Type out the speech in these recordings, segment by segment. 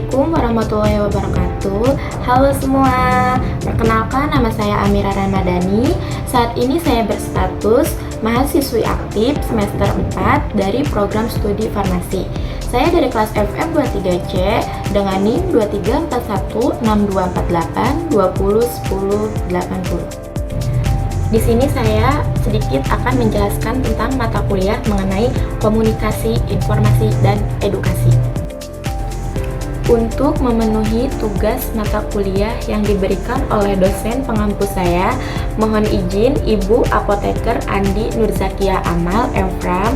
Assalamualaikum warahmatullahi wabarakatuh. Halo semua, perkenalkan nama saya Amira Ramadhani. Saat ini saya berstatus mahasiswi aktif semester 4 dari program studi farmasi. Saya dari kelas FM23C dengan NIM 23416248201080. Di sini saya sedikit akan menjelaskan tentang mata kuliah mengenai komunikasi, informasi, dan edukasi. Untuk memenuhi tugas mata kuliah yang diberikan oleh dosen pengampu saya, mohon izin Ibu Apoteker Andi Nurzakia Amal Evram.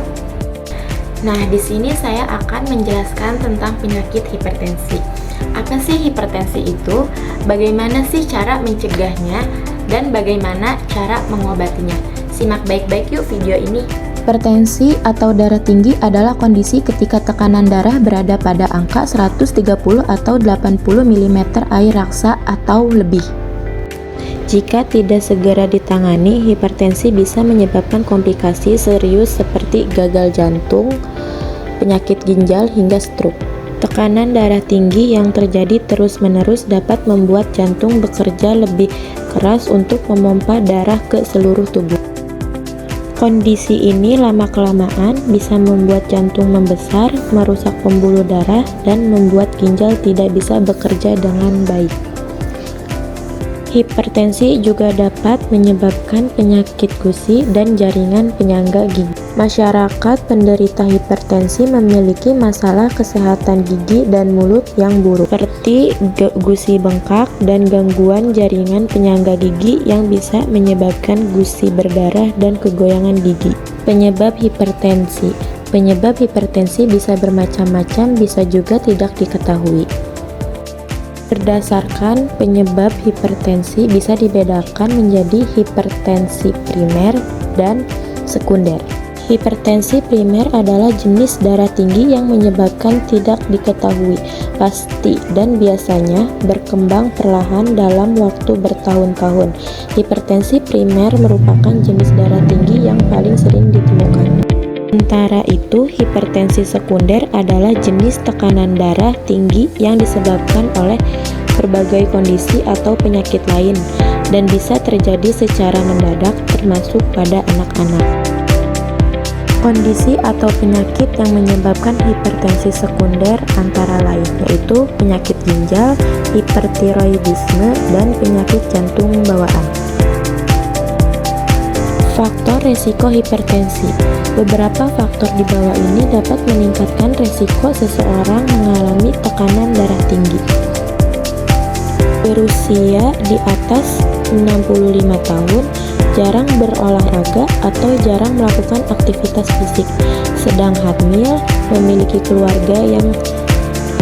Nah, di sini saya akan menjelaskan tentang penyakit hipertensi. Apa sih hipertensi itu? Bagaimana sih cara mencegahnya? Dan bagaimana cara mengobatinya? Simak baik-baik yuk video ini. Hipertensi atau darah tinggi adalah kondisi ketika tekanan darah berada pada angka 130 atau 80 mm air raksa atau lebih. Jika tidak segera ditangani, hipertensi bisa menyebabkan komplikasi serius seperti gagal jantung, penyakit ginjal, hingga stroke. Tekanan darah tinggi yang terjadi terus-menerus dapat membuat jantung bekerja lebih keras untuk memompa darah ke seluruh tubuh. Kondisi ini lama-kelamaan bisa membuat jantung membesar, merusak pembuluh darah, dan membuat ginjal tidak bisa bekerja dengan baik. Hipertensi juga dapat menyebabkan penyakit gusi dan jaringan penyangga gigi. Masyarakat penderita hipertensi memiliki masalah kesehatan gigi dan mulut yang buruk, seperti gusi bengkak dan gangguan jaringan penyangga gigi yang bisa menyebabkan gusi berdarah dan kegoyangan gigi. Penyebab hipertensi. Penyebab hipertensi bisa bermacam-macam, bisa juga tidak diketahui. Berdasarkan penyebab hipertensi bisa dibedakan menjadi hipertensi primer dan sekunder. Hipertensi primer adalah jenis darah tinggi yang menyebabkan tidak diketahui pasti dan biasanya berkembang perlahan dalam waktu bertahun-tahun. Hipertensi primer merupakan jenis darah tinggi yang paling sering ditemukan. Sementara itu, hipertensi sekunder adalah jenis tekanan darah tinggi yang disebabkan oleh berbagai kondisi atau penyakit lain dan bisa terjadi secara mendadak termasuk pada anak-anak. Kondisi atau penyakit yang menyebabkan hipertensi sekunder antara lain yaitu penyakit ginjal, hipertiroidisme, dan penyakit jantung bawaan. Faktor resiko hipertensi. Beberapa faktor di bawah ini dapat meningkatkan resiko seseorang mengalami tekanan darah tinggi. Berusia di atas 65 tahun, jarang berolahraga atau jarang melakukan aktivitas fisik, sedang hamil, memiliki keluarga yang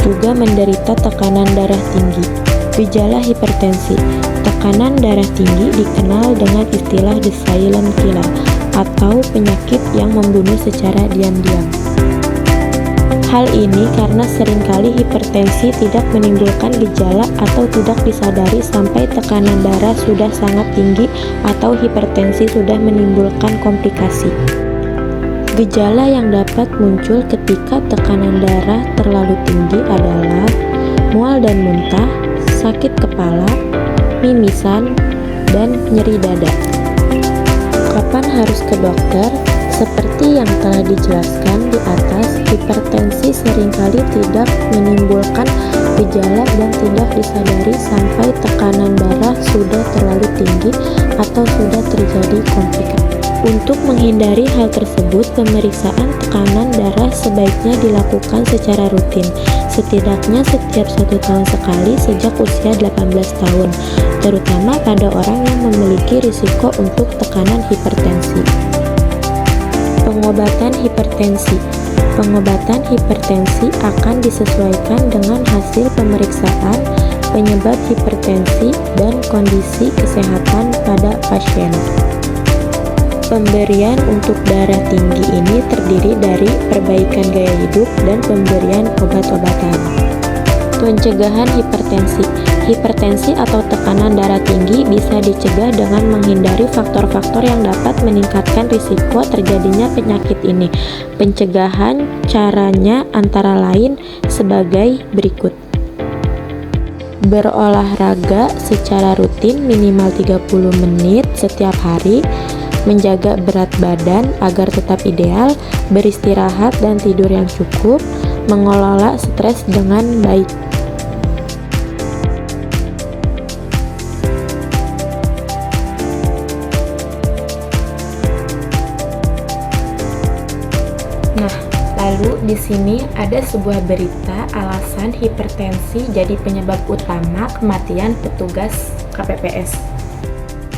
juga menderita tekanan darah tinggi. Gejala hipertensi. Tekanan darah tinggi dikenal dengan istilah the silent killer atau penyakit yang membunuh secara diam-diam. Hal ini karena seringkali hipertensi tidak menimbulkan gejala atau tidak disadari sampai tekanan darah sudah sangat tinggi atau hipertensi sudah menimbulkan komplikasi. Gejala yang dapat muncul ketika tekanan darah terlalu tinggi adalah mual dan muntah, sakit kepala, mimisan, dan nyeri dada. Kapan harus ke dokter? Seperti yang telah dijelaskan di atas, hipertensi seringkali tidak menimbulkan gejala dan tidak disadari sampai tekanan darah sudah terlalu tinggi atau sudah terjadi komplikasi. Untuk menghindari hal tersebut, pemeriksaan tekanan darah sebaiknya dilakukan secara rutin, setidaknya setiap 1 tahun sekali sejak usia 18 tahun, terutama pada orang yang memiliki risiko untuk tekanan hipertensi. Pengobatan hipertensi. Pengobatan hipertensi akan disesuaikan dengan hasil pemeriksaan, penyebab hipertensi, dan kondisi kesehatan pada pasien. Pemberian untuk darah tinggi ini terdiri dari perbaikan gaya hidup dan pemberian obat-obatan. Pencegahan hipertensi. Hipertensi atau tekanan darah tinggi bisa dicegah dengan menghindari faktor-faktor yang dapat meningkatkan risiko terjadinya penyakit ini. Pencegahan caranya antara lain sebagai berikut. berolahraga secara rutin minimal 30 menit setiap hari, menjaga berat badan agar tetap ideal, beristirahat dan tidur yang cukup, mengelola stres dengan baik. Nah, lalu di sini ada sebuah berita alasan hipertensi jadi penyebab utama kematian petugas KPPS.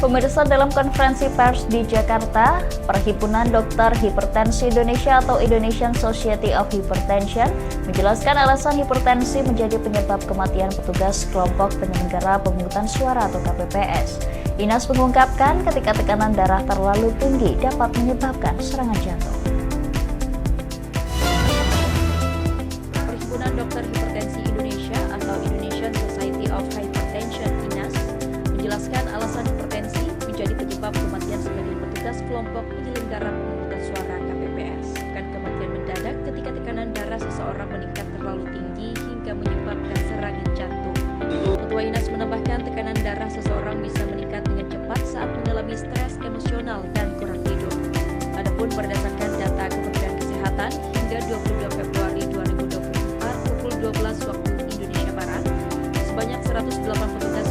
Pemirsa, dalam konferensi pers di Jakarta, Perhimpunan Dokter Hipertensi Indonesia atau Indonesian Society of Hypertension menjelaskan alasan hipertensi menjadi penyebab kematian petugas kelompok penyelenggara pemungutan suara atau KPPS. Inas mengungkapkan ketika tekanan darah terlalu tinggi dapat menyebabkan serangan jantung. Perhimpunan Dokter Hipertensi Indonesia atau Indonesian Society of Hypertension (INAS) menjelaskan alasan hipertensi menjadi penyebab kematian sebagian petugas kelompok penyelenggara pemungutan suara KPPS. Bukan kematian mendadak ketika tekanan darah seseorang meningkat terlalu tinggi hingga menyebabkan serangan jantung. Ketua INAS menambahkan tekanan darah seseorang bisa meningkat dengan cepat saat mengalami stres emosional dan kurang tidur. Adapun berdasarkan data Kementerian Kesehatan hingga 22 Februari 2024 pukul 12 waktu Indonesia Barat, sebanyak 108 petugas